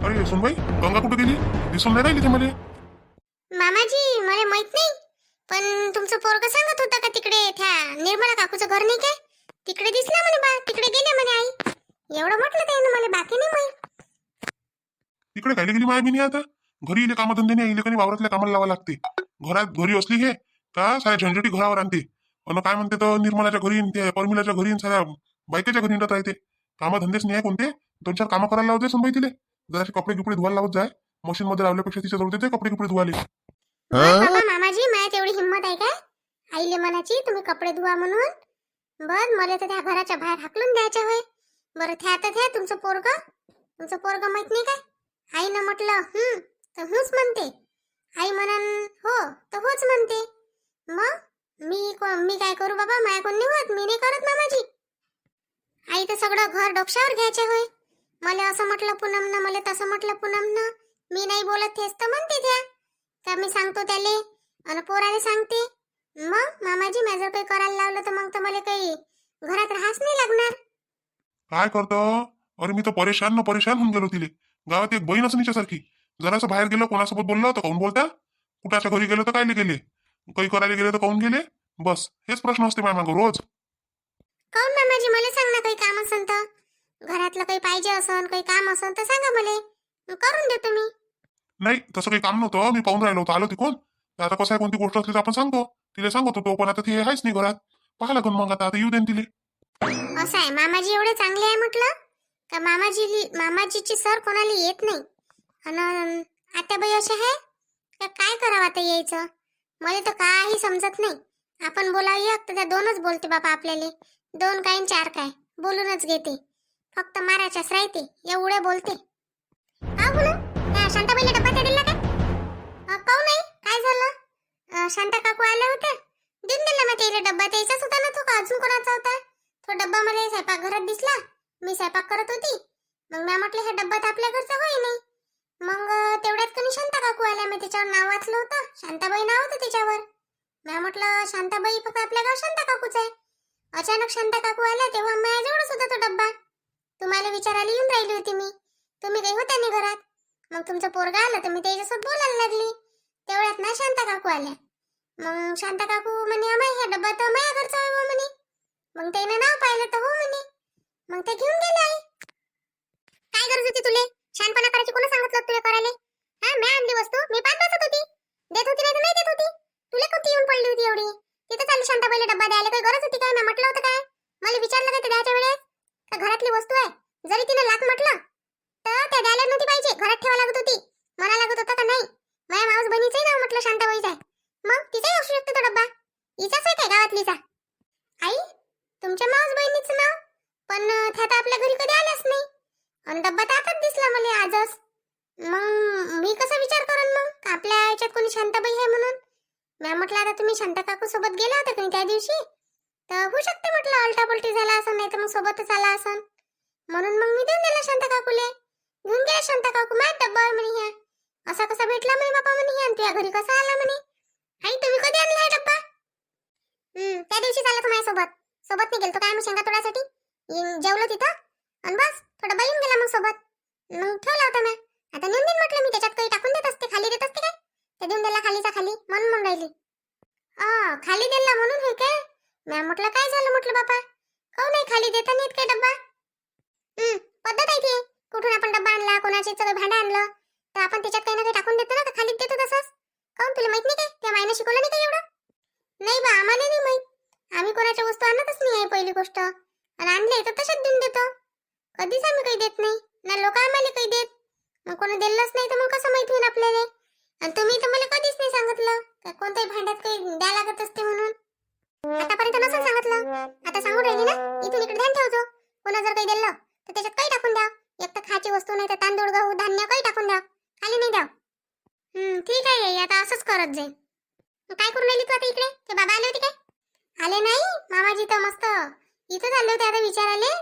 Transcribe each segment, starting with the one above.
अरे सुनबाई, गंगा कुठे गेली? दिसून नाही राहिली ती मला. मामाजी मला माहित नाही, पण तुमचं पोरग सांगत होतं का तिकडे त्या निर्मला काकूचं घर नाही काय तिकडे दिसला म्हणे बा, तिकडे गेले म्हणे आई. एवढं म्हटलं त्यानं मला, बाकी नाही माहित. तिकडे काय गेली माया बिनी? आता घरी इले कामधंदे नाही, इले काही वावरातल्या कामाला लावा लागते. घरात घरी असली हे का साऱ्या झंझटी घरावर आणते. अन काय म्हणते तर निर्मलाच्या घरी न त्या परमिलाच्या घरी न साऱ्या बायकेच्या घरी निघत राहते. कामधंदेच नाही आहे कोणते. 2-4 कामं करायला लावते सुनबाई तिले. जरासे कपडे गिपडे धुवायला लावत जाय. मशीन मध्ये लावल्यापेक्षा तिच्या जवळ देते कपडे गिपडे धुवाले. बस बाबा मामाजी, माझ्यात एवढी हिंमत आहे काय आईले म्हणाची तुम्ही कपडे धुवा म्हणून? बर, मला तर त्या घराच्या बाहेर हाकलून द्यायच्या होय. बरं त्या तर त्या तुमचं पोरग माहित नाही काय? आईनं म्हटलं तर हूच म्हणते, आई म्हणन हो तर होच म्हणते. मग मी काय करू बाबा, माया कोण नाही होत, मी नाही करत मामाजी. आई तर सगळं घर डोक्यावर घ्यायचे होय. मला असं म्हटलं पूनमनं, मला तसं म्हटलं पूनमनं. मी नाही बोलत तेच तर म्हणते त्या का मी सांगतो त्याले आणि पोराले सांगते. मग मामाजी मी जर काही करायला लावलं तर मग तर मला काही घरात राहाच नाही लागणार. काय करतो? अरे मी तर परेशान होऊन गेलो तिले. गावात एक बहीण असं निच्यासारखी. जरासं बाहेर गेलो कोणासोबत बोललो तर काऊन बोलता, कुठाच्या घरी गेलो तर कायले गेले, काही करायला गेले तर काऊन गेले. बस हेच प्रश्न असते माझ्या मागं रोज. काऊन मामाजी मला सांग ना, काही काम असन तर घरातलं काही पाहिजे असन, काही काम असन तर सांगा मला, करून देतो मी. नाही तसं काही काम नव्हतं, मी पाहून राहिलो होतो, आलो तिकून. तर आता कसं आहे, कोणती गोष्ट असली तर आपण सांगतो. तिला सांगतो तो, पण आता ती आहेच नाही घरात. पाहा लागून मग आता येऊ देन तिले. असं आहे, मामाजी एवढे चांगले आहे म्हटलं का मामाजीची सर कोणाला येत नाही. आणि आत्याबाई असे आहे का काय करावं आता यायचं, मला तर काही समजत नाही. आपण बोलावं एक तर त्या दोनच बोलते बाबा आपल्याला. 2 काय न 4 काय बोलूनच घेते, फक्त मारायच्याच राहते, एवढे बोलते. का बोलू त्या शांताबाईला डब्बा त्या दिला काय? काहून नाही, काय झालं? शांता काकू आल्या होत्या, देऊन दिला मग त्याला डब्बा. त्याचाच होता ना तो, का अजून कोणाचा होता? तो डब्बा मला स्वयंपाकघरात दिसला, मी स्वयंपाक करत होती. मग मी म्हटलं हे डब्बा तर आपल्या घरचा होई नाही. मग तेवढ्यात कधी शांता काकू आल्या, मी त्याच्यावर नाव वाचलं होतं, शांताबाई नाव होतं त्याच्यावर. मी म्हटलं शांताबाई फक्त आपल्या गाव शांता काकूच आहे. अचानक शांता काकू आल्या तेव्हा माझ्याजवळच होता तो डब्बा. तुम्हाला विचारायला येऊन राहिली होती मी, तुम्ही काही होत्या नाही घरात. मग तुमचं पोरगा आलं तर मी त्याच्यासोबत बोलायला लागली. तेवढ्यात ना शांता काकू आल्या. मग शांता काकू म्हणे अमाई हा डब्बा तर माझ्या घरचा आहे हो म्हणे. मग त्याने नाव पाहिलं तर हो म्हणे. मग ते घेऊन गेले. आई काय गरज होती तुले शहाणपणा करायची? कोणी सांगितलं तुला करायला? हा, मी आणली वस्तू, मी पाच बसत होती, देत होती नाही देत होती. तुला कोणती येऊन पडली होती एवढी? तिथं चालली शांताबाईला डब्बा द्यायला, काही गरज होती काय? मी म्हटलं होतं काय? मला विचारलं काय ते द्यायच्या वेळेस का घरातली वस्तू आहे? जरी तिने लाख म्हटलं तर त्या द्यायला नव्हती पाहिजे, घरात ठेवा लागत होती. मला लागत होता का नाही? माझ्या मावस बहिणीचंही नाव म्हटलं शांताबाईच आहे, मग तिचाही असू शकतो तो डब्बा. हिचाच आहे काय गावातलीचा? आई तुमच्या मावस बहिणीचं नाव, पण त्या तर आपल्या घरी कधी आल्याच नाही आणि डब्बा तर आताच दिसला मला आजच. मग मी कसा विचार करून मग का आपल्या याच्यात कोणी शांताबाई आहे म्हणून? मी म्हटलं आता तुम्ही शांता काकू सोबत गेला होता की त्या दिवशी, तर होऊ शकते म्हटलं अलटापलटी झाला असं, नाही तर मग सोबतच आला असन. म्हणून मग मी देऊन दिला शांता काकूले. घेऊन गेला शांता काकू, माझ्या डब्बा आहे म्हणे ह्या. असा कसा भेटला म्हणे बापा म्हणे ह्या, तुझ्या घरी कसा आला म्हणे. आई तुम्ही कधी आणला हा डब्बा? त्या दिवशी चालला तू माझ्यासोबत, सोबत नाही गेलतो काय मी शेंगा तोडासाठी? जेवलो तिथं आणि बस थोडा बाई येऊन गेला मग सोबत. मग ठेवला होता मी, आता नेऊन देईन म्हटलं मी, त्याच्यात काही टाकून देत असते, खाली देत असते काय? ते देऊन दिला खालीचा खाली म्हणून म्हणून राहिली. खाली दिला म्हणून हे काय? मी म्हटलं काय झालं म्हटलं बापा, काहून नाही खाली देता नाहीत काय डब्बा? पद्धत आहे ती, कुठून आपण डब्बा आणला, कोणाचे सगळं भांडं आणलं तर आपण त्याच्यात काही ना काही टाकून देतो ना, का खालीच देतो तसंच? काहून तुला माहित नाही काय? त्या मायनं शिकवलं नाही काय एवढं? नाही बा, आम्हाला नाही माहित, आम्ही कोणाच्या वस्तू आणतच नाही आहे पहिली गोष्ट, आणि आणले तर तशाच देऊन देतो. कधीच आम्ही काही देत नाही ना, लोक आम्हाला काही देत. मग कोणी दिलंच नाही तर मग कसं माहित होईल आपल्याला? आणि तुम्ही तर मला कधीच नाही सांगितलं का कोणत्याही भांड्यात काही द्या लागत असते म्हणून. आतापर्यंत नसेल सांगितलं, आता सांगून राहिली ना. इथून इकडे ध्यान ठेवतो, कोणा जर काही दिलं तर त्याच्यात काही टाकून द्या. एक तर खायची वस्तू नाही तर तांदूळ गहू धान्य काही टाकून द्या, खाली नाही द्या. ठीक आहे आई, आता असंच करत जाईल. काय करून राहिली तू आता इकडे? ते बाबा आले होते काय? आले नाही मामाजी, तर मस्त इथं चालले होते आता विचाराले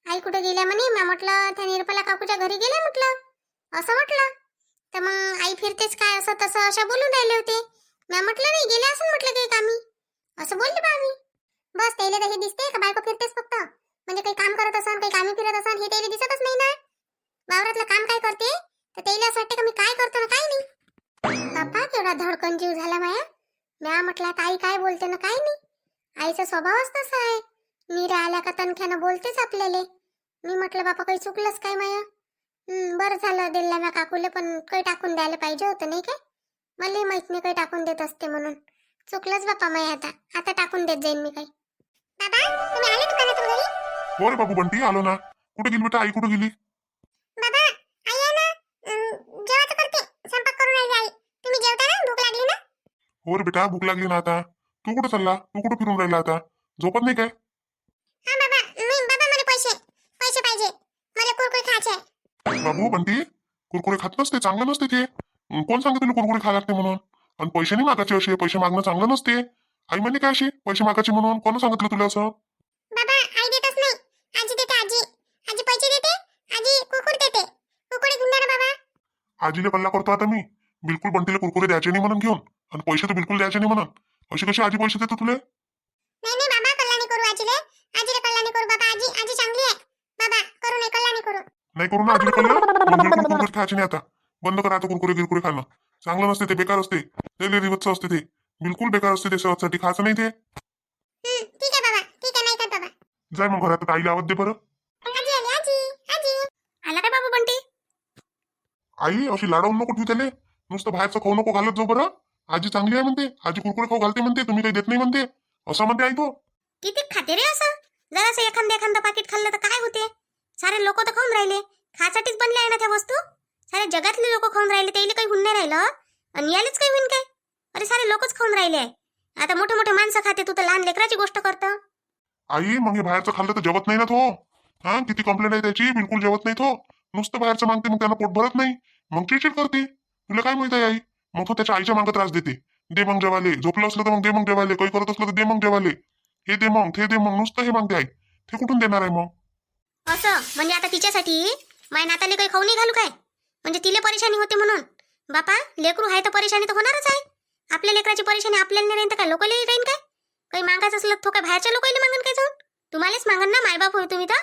आई कुठे गेल्या म्हणे. मी म्हटलं त्या निर्मला काकूच्या घरी गेले म्हटलं, असं म्हटलं. तर मग आई फिरतेच काय असं तसं अशा बोलून राहिले होते. मी म्हटलं नाही गेले असं म्हटलं काही कामी, असं बोलले बा मी. बस त्याला तर हे दिसते का बायको फिरतेच फक्त, म्हणजे काही काम करत असन, काही कामी फिरत असन हे त्याला दिसतच नाही ना. वावरातलं काम काय करते तर त्याला असं वाटतं का मी काय करतो ना काय नाही. बापा केवढा धडकन जीव झाला माया. म्या म्हटलं आता आई काय बोलते ना काय नाही. आईचा स्वभावच तसा आहे. नीरा आल्या का तनख्यानं बोलतेच आपल्याला. मी म्हटलं बापा काही चुकलंच काय माया. बरं झालं दिल्या ना काकूले, पण काही टाकून द्यायला पाहिजे होतं नाही काय. मला माहित नाही काही टाकून देत असते म्हणून. चुकलंच बापा माया. आता टाकून देत जाईन मी काही. बाबा तुम्ही आले दुकानातून घरी? हो रे बाबू बंटी, आलो ना. कुठे गेली बेटा? आई कुठे गेली? बाबा आई आहे ना, जेवायचं करते, स्वयंपाक करून राहिली आई. तुम्ही जेवता ना? भूक लागली ना? हो रे बेटा, भूक लागली ना आता. तू कुठे चालला? तू कुठे फिरून राहिला आता? झोपत नाही काय? हा बाबा, बाबा मला पैसे पैसे पाहिजे. मला कुरकुरे खायचे आहे. बाबू बंटी, कुरकुरे खात नसते, चांगलं नसते ते. कोण सांगते तुला कुरकुरे खायला लागते म्हणून? आणि पैसे नाही मागायचे असे. पैसे मागणं चांगलं नसते. आई म्हणे काय अशी पैसे मागायचे म्हणून? कोण सांगितलं तुला असं? बाबा आई देतच नाही. आजी देते. आजी आजी पैसे देते. आजी कुरकुरे देते. कुरकुरे घेऊन द्या ना बाबा. आजीला कल्ला करतो आता मी. बिलकुल बंटीला कुरकुरे द्यायचे नाही म्हणून घेऊन, आणि पैसे तर बिलकुल द्यायचे नाही म्हणून. अशी कशी आजी पैसे देतो तुला? नाही नाही बाबा, कल्ला नाही करू आजीले. आजीला कल्ला नाही करू बाबा. आजी आजी चांगली आहे. बाबा करू नाही, कल्ला नाही करू. नाही करू ना आजीला कल्ला. मग बिलकुल कुरकुरे खायचे नाही आता. बंद करा आता कुरकुरे गिरकुरे खाणं. चांगलं नसते ते, बेकार असते. ते रिवतचं असते ते. बिलकुल बेकार असते ते, सहजसाठी खायचं नाही ते. ठीक आहे बाबा, ठीक आहे, नाही खात बाबा. जाय मग घरात, आईला आवाज दे बरं. आजी आली. आजी आजी आला काय बाबू बंटी? आई अशी लाडवून नको ठेवू त्याले. नुसतं बाहेरचं खाऊ नको घालत जाऊ बरं. आजी चांगली आहे म्हणते. आजी कुरकुरे खाऊ घालते म्हणते. तुम्ही काही देत नाही म्हणते. असं म्हणते आई तो. किती खाते रे असं? जरासं एखादं पाकिट खाल्लं तर काय होते? सारे लोक तर खाऊन राहिले. खासाठीच बनले आहे ना त्या वस्तू. सारे जगातले लोक खाऊन राहिले, त्याला काही होऊन नाही राहिलं आणि यालेच काही होईन काय? अरे सारे लोकच खाऊन राहिले आहे. आता मोठे मोठे माणसं खाते, तू तर लहान लेकराची गोष्ट करतो. आई मग हे बाहेरचं खाल्लं तर जेवत नाही ना तो. हा किती कंप्लेंट आहे त्याची. बिलकुल जेवत नाही तो. नुसतं बाहेरचं मागते, मग त्यांना पोट भरत नाही. मग चिडचिड करते. तुला काय माहित आहे आई? मग तो त्याच्या आईच्या मागं त्रास देते. दे मग जेवाले. झोपलं असलं तर मग दे मग जेवाले. काही करत असलं तर दे मग जेवाले. हे दे मग, ते दे मग. नुसतं हे मागते आई. ते कुठून देणार आहे मग? असं म्हणजे आता तिच्यासाठी माय नाताले काही खाऊ नाही घालू काय? म्हणजे तिला परेशानी होते म्हणून? बापा लेकरू आहे तर परेशानी तर होणारच आहे. आपल्या लेकराची परेशानी आपल्याला नाही राहीन तर काय लोकांना राहीन काय? काही मागायचं असलं तो काय बाहेरच्या लोकांना मागन काय जाऊन? तुम्हालाच मागन ना, मायबाप होय तुम्ही तर.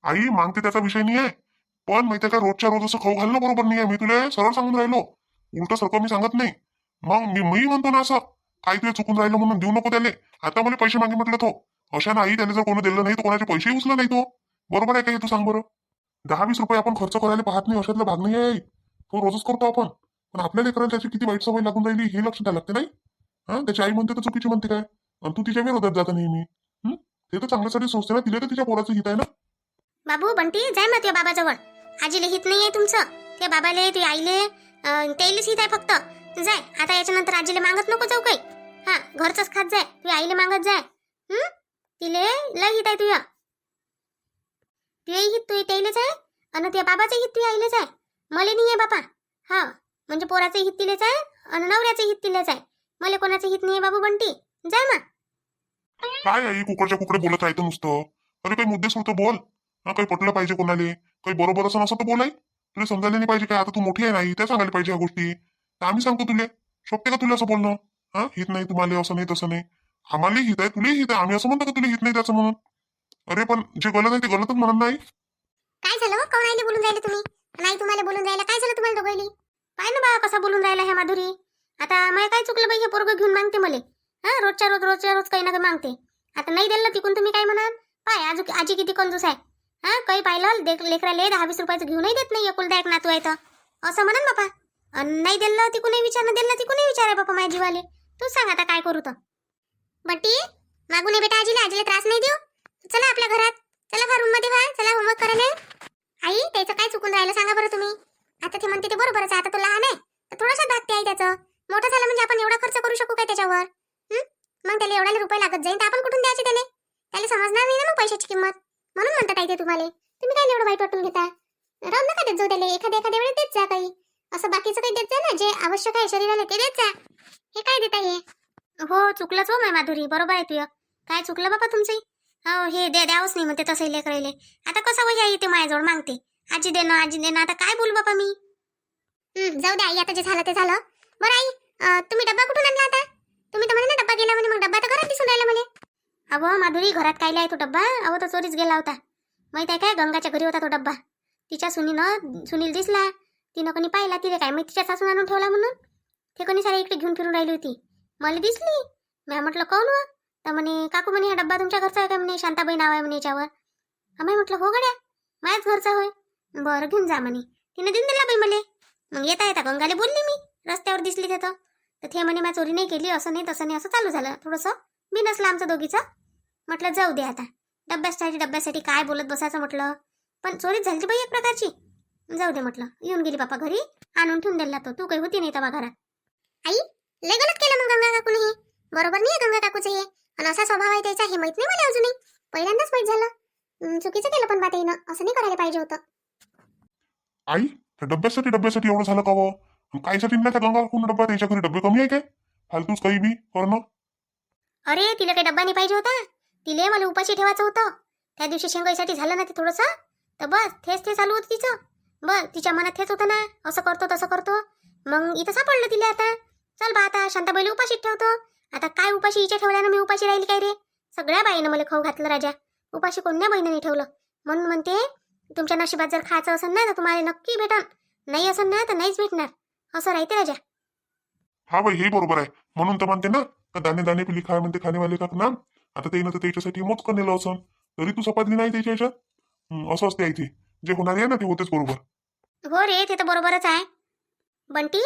आई मागते त्याचा विषय नाही आहे. पण माहिती आहे का, रोजच्या रोज असं खाऊ घालणं बरोबर नाही आहे. मी तुला सरळ सांगून राहिलो. उलट सारखं मी सांगत नाही. मग मी म्हणतो ना असं काही तुला चुकून राहिलं म्हणून देऊ नको त्याले. आता मला पैसे मागे म्हटलं तो. अशा नाही त्याने जर कोणी दिलं नाही तर कोणाचे पैसेही उचला नाही तो. बरोबर आहे का हे तू सांग बरं? 10-20 रुपये आपण खर्च करायला पाहत नाही, अशातला भाग नाही आहे. तो रोजच करतो आपण. पण आपल्या लेकराला त्याची किती वाईट सवय लागून राहिली हे लक्ष द्यायला लागते नाही. हा त्याची आई म्हणते तर चुकीची म्हणते काय? आणि तू तिच्या विरोधात जाता नेहमी. ते तर चांगल्यासाठी सोचते ना. तिला तर तिच्या पोराचं हित आहे ना. बाबू बंटी जाय मग तुझ्या बाबाजवळ. आजीले हित नाही आहे तुमचं. त्या बाबाले तुझ्या आईले त्याईलेच हित आहे फक्त. जाय आता, याच्यानंतर आजीले मागत नको जाऊ काही. हा घरचंच खात जाय. तुझ्या आईले मागत जाय. तिले लय हित आहे तुझ्या. तुझ्याही हित तुझ्या त्याईलेच आहे आणि तुझ्या बाबाचं हित तुझ्या आईलेच आहे. मला नाही आहे बापा. हा म्हणजे पोराचं हित तिलेच आहे आणि नवऱ्याचं हित तिलेच आहे. मला कोणाचं हित नाही आहे बाबू बंटी. जाय मग. काय आई कुकडच्या कुकडे बोलत राहतं नुसतं? अरे काही मुद्दे सुरतं बोल. हा काही पटलं पाहिजे कोणाले. काही बरोबर असं नसतं तर बोलाय. तुला समजायला नाही पाहिजे काय? आता तू मोठी आहे नाही त्या सांगायला पाहिजे ह्या गोष्टी. तर आम्ही सांगतो तुले. शोभते का तुला असं बोलणं? हा हित नाही तुम्हाला, असं नाही तसं नाही. आम्हाला हित आहे, तुला हित आहे. आम्ही असं म्हणतो का तुला हित नाही त्याचं म्हणून? अरे पण जे गलत आहे ते गलतच म्हणत नाही. काय झालं हो? कोण आईले बोलून राहिले तुम्ही? नाही तुम्हाला बोलून राहिला. काय झालं तुम्हाला दोघांनी? पाय ना बा कसा बोलून राहिला ह्या माधुरी. आता मला काय चुकलं बाई? हे पोरगं घेऊन मागते मले. हा रोजच्या रोज काही ना काही मागते. आता नाही दिलं तिकून तुम्ही काय म्हणाल? पाय आजी किती कंजूस आहे. हा काही पाहिलं लेकराले 10-20 रुपयाचं घेऊनही देत नाही. एकुलदा एक नातू आहे तर असं म्हणा बापा. नाही दिलं तिकूनही विचारणं, दिलं तिकूनही विचाराय बापा माझ्या जीवाले. तूच सांग आता काय करू तर. बंटी मागून ये बेटा. आजीला त्रास नाही देऊ. चला आपल्या घरात. चला का रूम मध्ये व्हा. चला होमवर्क करायला. आई त्याचं काय चुकून राहिलं सांगा बरं तुम्ही. आता ते म्हणते ते बरोबरच आहे. आता तो लहान आहे तर थोडासा धाकते आहे त्याचं. मोठं झालं म्हणजे आपण एवढा खर्च करू शकू काय त्याच्यावर? मग त्याला एवढ्याला रुपये लागत जाईल तर आपण कुठून द्यायचे त्याला? त्याला समजणार नाही ना मग पैशाची किंमत. म्हणून म्हणतात आई ते तुम्हाला. तुम्ही काय एवढं वाईट वाटून घेता? राहून नका देत जाऊ त्याला. एखाद्या वेळेस देत जा काही. असं बाकीचं काही देत जा ना. जे आवश्यक आहे शरीराला ते देत जा. हे काय देता हे? हो चुकलंच हो माय माधुरी. बरोबर आहे तुझं. काय चुकलं बाबा तुमचंही. हो हे द्यावंच नाही म्हणते तसं लेकरायले. आता कसं वही आई ते माझ्याजवळ मागते. आजी देणं आता काय बोलू बापा मी. जाऊ द्या आई, आता जे झालं ते झालं. बरं आई तुम्ही डब्बा कुठून आणला आता? तुम्ही तर म्हणे ना डब्बा गेला म्हणे. मग डब्बा तर घरात दिसून राहिला म्हणे. अहो माधुरी घरात काय आहे तो डब्बा? अहो तो चोरीच गेला होता. माहित आहे काय? गंगाच्या घरी होता तो डब्बा. तिच्या सुनील दिसला तिनं कोणी पाहिला तिला काय माहिती तिच्या सासून आणून ठेवला म्हणून. ते कोणी सारे इकडे घेऊन फिरून राहिली होती. मला दिसली. मी म्हटलं कोण व? तर म्हणे काकू म्हणे हा डब्बा तुमच्या घरचा आहे का म्हणे, शांताबाई नाव आहे म्हणे याच्यावर. आम्ही म्हटलं हो गड्या माझ्याच घरचा होय. बरं घेऊन जा म्हणे. तिने देऊन दिला बाई मले. मग येता येता गंगाले बोलली मी, रस्त्यावर दिसली तिथं. तर ते म्हणे मी चोरी नाही केली, असं नाही तसं नाही, असं चालू झालं थोडंसं बिनसलं आमचं दोघीचं. म्हटलं जाऊ दे आता, डब्यासाठी काय बोलत बसायचं म्हटलं. पण चोरीच झाली बाई एक प्रकारची. जाऊ दे म्हटलं, येऊन गेली बापा घरी, आणून ठेवून दिला तो. तू काही होती नाही तेव्हा घरात. आई लय गलत केलं मग गंगा काकूने. हे बरोबर नाही आहे गंगा काकूचं हे. आणि असा स्वभाव आहे त्याचा हे माहित नाही मला अजूनही. पहिल्यांदाच माहित झालं. चुकीचं केलं पण बात येईनं, असं नाही करायला पाहिजे होतं. आई त्या डब्यासाठी एवढं झालं का व? कायसाठी नाही त्या गंगा कोण डब्बा, त्याच्या घरी डब्बे कमी आहे काय? फालतूच काही बी करणं. अरे तिला काही डब्बा नाही पाहिजे होता. तिले मला उपाशी ठेवायचं होतं. त्या दिवशी शेंगाईसाठी झालं ना ते थोडंसं, तर बस ते चालू होतं तिचं. बस तिच्या मनात हेच होतं ना, असं करतो तसं करतो. मग इथं सापडलं तिला. आता चल बा आता शांताबाईला उपाशीच ठेवतो. आता काय उपाशी हिच्या ठेवल्यानं मी उपाशी राहिली काय रे? सगळ्या बाईनं मला खाऊ घातलं राजा. उपाशी कोणत्या बाईनं नाही ठेवलं. म्हणून म्हणते तुमच्या नशिबात जर खायचं असेल ना तर तुम्हाला नक्की भेटन, नाही असेल ना तर नाहीच भेटणार. असं राहते राजा. हा बाई हे बरोबर आहे. म्हणून तर म्हणते ना का दाणे दाणे पिली खाय म्हणते खाणेवाले का नाम. आता ते तर त्याच्यासाठी मोजकं नेलं असं, तरी तू सपादली नाही त्याच्या याच्यात. असं असते इथे, जे होणार आहे ना ते होतेच बरोबर. हो रे ते तर बरोबरच आहे. बंटी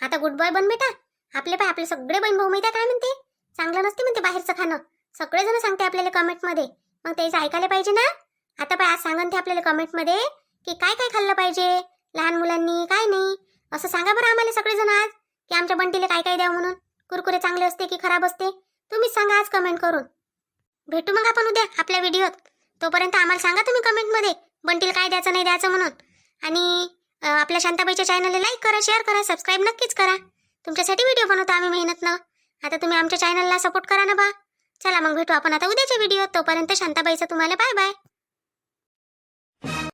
आता गुड बॉय बन बेटा. आपले सगळे बहीण भाऊ माहिती काय म्हणते, चांगलं नसते म्हणते बाहेरचं खाणं. सगळेजण सांगते आपल्याला कमेंटमध्ये. मग त्याचं ऐकायला पाहिजे ना. आता पाय आज सांगन ते आपल्याला कमेंटमध्ये की काय काय खाल्लं पाहिजे लहान मुलांनी, काय नाही. असं सांगा बरं आम्हाला सगळेजण आज की आमच्या बंटीला काय काय द्यावं म्हणून. कुरकुरे चांगले असते की खराब असते, तुम्हीच सांगा आज कमेंट करून. भेटू मग आपण उद्या आपल्या व्हिडिओत. तोपर्यंत आम्हाला सांगा तुम्ही कमेंटमध्ये बंटीला काय द्यायचं नाही द्यायचं म्हणून. आणि आपल्या शांताबाईच्या चॅनलला लाईक करा, शेअर करा, सबस्क्राईब नक्कीच करा. तुमच्यासाठी व्हिडिओ बनवतो आम्ही मेहनतनं. आता तुम्ही आमच्या चॅनलला सपोर्ट करा ना बा. चला मग भेटू आपण आता उद्याच्या व्हिडिओत. तोपर्यंत शांताबाईचा तुम्हाला बाय बाय.